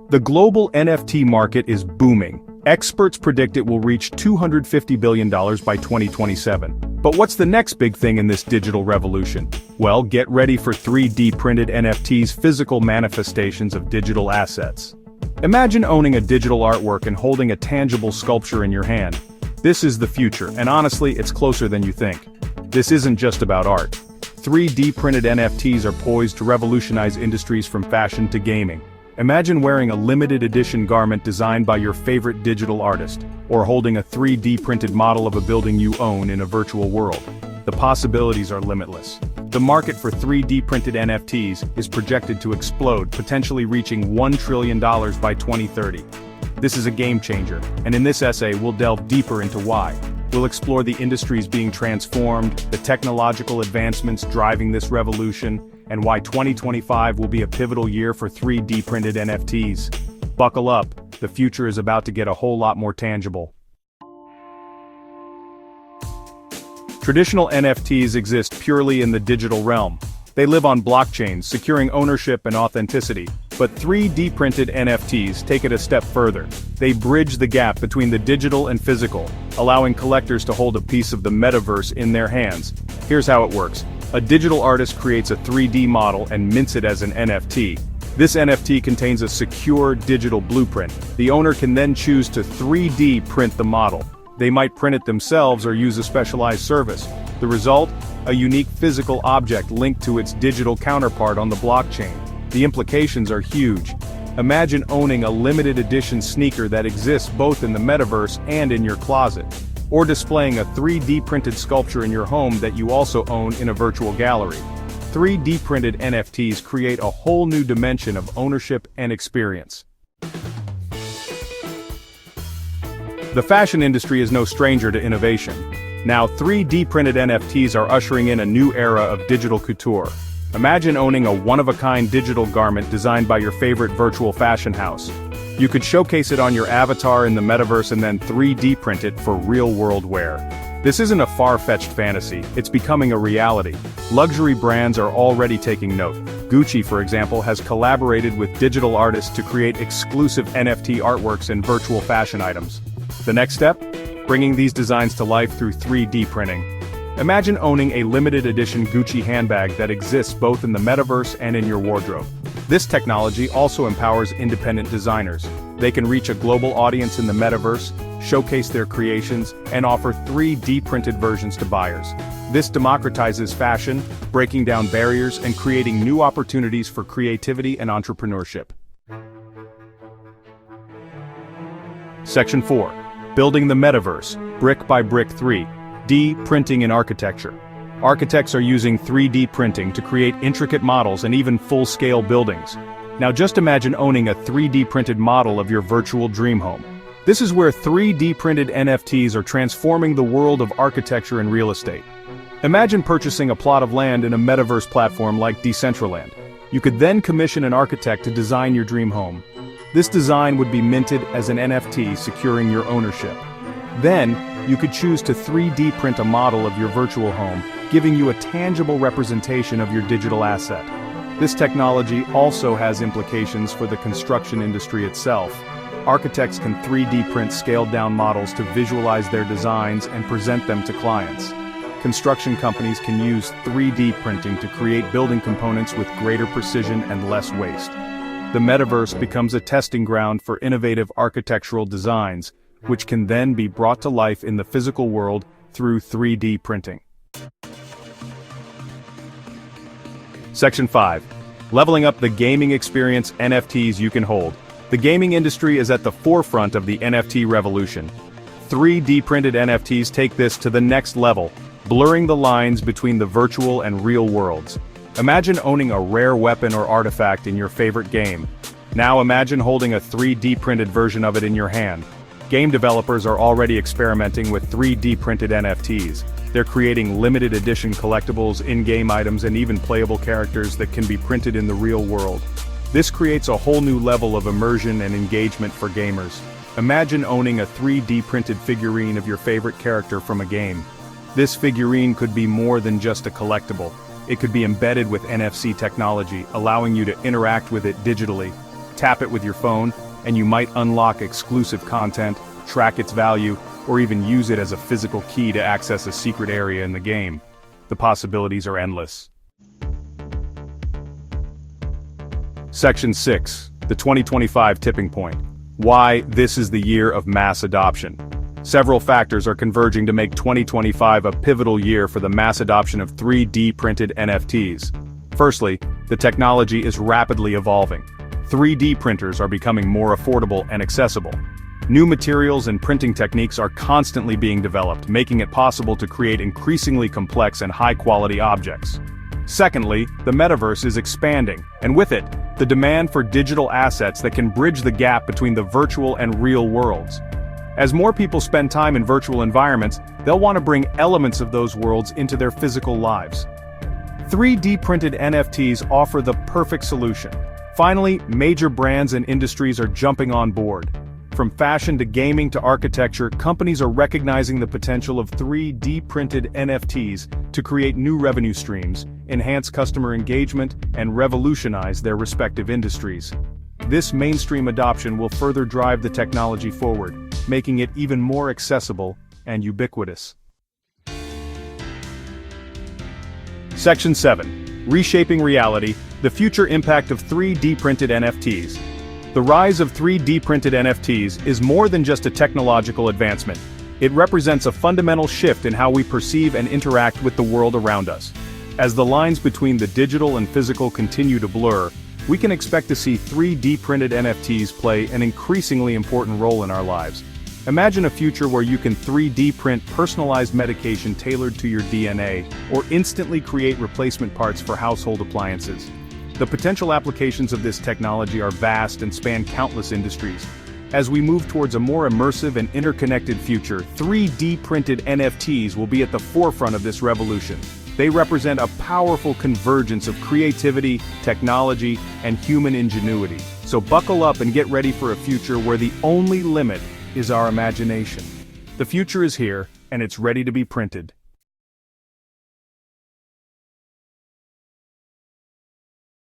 The global NFT market is booming. Experts predict it will reach $250 billion by 2027. But what's the next big thing in this digital revolution? Well, get ready for 3D printed NFTs, physical manifestations of digital assets. Imagine owning a digital artwork and holding a tangible sculpture in your hand. This is the future, and honestly, it's closer than you think. This isn't just about art. 3D printed NFTs are poised to revolutionize industries from fashion to gaming. Imagine wearing a limited edition garment designed by your favorite digital artist, or holding a 3D printed model of a building you own in a virtual world. The possibilities are limitless. The market for 3D printed NFTs is projected to explode, potentially reaching $1 trillion by 2030. This is a game changer, and in this essay we'll delve deeper into why. We'll explore the industries being transformed, the technological advancements driving this revolution, and why 2025 will be a pivotal year for 3D printed NFTs. Buckle up, the future is about to get a whole lot more tangible. Traditional NFTs exist purely in the digital realm. They live on blockchains, securing ownership and authenticity. But 3D printed NFTs take it a step further. They bridge the gap between the digital and physical, allowing collectors to hold a piece of the metaverse in their hands. Here's how it works. A digital artist creates a 3D model and mints it as an NFT. This NFT contains a secure digital blueprint. The owner can then choose to 3D print the model. They might print it themselves or use a specialized service. The result? A unique physical object linked to its digital counterpart on the blockchain. The implications are huge. Imagine owning a limited edition sneaker that exists both in the metaverse and in your closet. Or displaying a 3D printed sculpture in your home that you also own in a virtual gallery. 3D printed NFTs create a whole new dimension of ownership and experience. The fashion industry is no stranger to innovation. Now 3D printed NFTs are ushering in a new era of digital couture. Imagine owning a one-of-a-kind digital garment designed by your favorite virtual fashion house. You could showcase it on your avatar in the metaverse and then 3D print it for real-world wear. This isn't a far-fetched fantasy, it's becoming a reality. Luxury brands are already taking note. Gucci, for example, has collaborated with digital artists to create exclusive NFT artworks and virtual fashion items. The next step? Bringing these designs to life through 3D printing. Imagine owning a limited edition Gucci handbag that exists both in the metaverse and in your wardrobe. This technology also empowers independent designers. They can reach a global audience in the metaverse, showcase their creations, and offer 3D printed versions to buyers. This democratizes fashion, breaking down barriers and creating new opportunities for creativity and entrepreneurship. Section 4. Building the Metaverse, Brick by Brick 3D Printing in Architecture. Architects are using 3D printing to create intricate models and even full-scale buildings. Now just imagine owning a 3D printed model of your virtual dream home. This is where 3D printed NFTs are transforming the world of architecture and real estate. Imagine purchasing a plot of land in a metaverse platform like Decentraland. You could then commission an architect to design your dream home. This design would be minted as an NFT, securing your ownership. Then, you could choose to 3D print a model of your virtual home, giving you a tangible representation of your digital asset. This technology also has implications for the construction industry itself. Architects can 3D print scaled-down models to visualize their designs and present them to clients. Construction companies can use 3D printing to create building components with greater precision and less waste. The metaverse becomes a testing ground for innovative architectural designs, which can then be brought to life in the physical world through 3D printing. Section 5. Leveling up the gaming experience, NFTs you can hold. The gaming industry is at the forefront of the NFT revolution. 3D printed NFTs take this to the next level, blurring the lines between the virtual and real worlds. Imagine owning a rare weapon or artifact in your favorite game. Now imagine holding a 3D printed version of it in your hand. Game developers are already experimenting with 3D printed NFTs. They're creating limited edition collectibles, in-game items, and even playable characters that can be printed in the real world. This creates a whole new level of immersion and engagement for gamers. Imagine owning a 3D printed figurine of your favorite character from a game. This figurine could be more than just a collectible. It could be embedded with NFC technology, allowing you to interact with it digitally. Tap it with your phone, and you might unlock exclusive content, track its value, or even use it as a physical key to access a secret area in the game. The possibilities are endless. Section 6. The 2025 Tipping Point. Why this is the year of mass adoption. Several factors are converging to make 2025 a pivotal year for the mass adoption of 3D printed NFTs. Firstly, the technology is rapidly evolving. 3D printers are becoming more affordable and accessible. New materials and printing techniques are constantly being developed, making it possible to create increasingly complex and high-quality objects. Secondly, the metaverse is expanding, and with it, the demand for digital assets that can bridge the gap between the virtual and real worlds. As more people spend time in virtual environments, they'll want to bring elements of those worlds into their physical lives. 3D printed NFTs offer the perfect solution. Finally, major brands and industries are jumping on board. From fashion to gaming to architecture, companies are recognizing the potential of 3D printed NFTs to create new revenue streams, enhance customer engagement, and revolutionize their respective industries. This mainstream adoption will further drive the technology forward, making it even more accessible and ubiquitous. Section 7. Reshaping Reality, the Future Impact of 3D Printed NFTs. The rise of 3D printed NFTs is more than just a technological advancement. It represents a fundamental shift in how we perceive and interact with the world around us. As the lines between the digital and physical continue to blur, we can expect to see 3D printed NFTs play an increasingly important role in our lives. Imagine a future where you can 3D print personalized medication tailored to your DNA, or instantly create replacement parts for household appliances. The potential applications of this technology are vast and span countless industries. As we move towards a more immersive and interconnected future, 3D printed NFTs will be at the forefront of this revolution. They represent a powerful convergence of creativity, technology, and human ingenuity. So buckle up and get ready for a future where the only limit is our imagination. The future is here, and it's ready to be printed.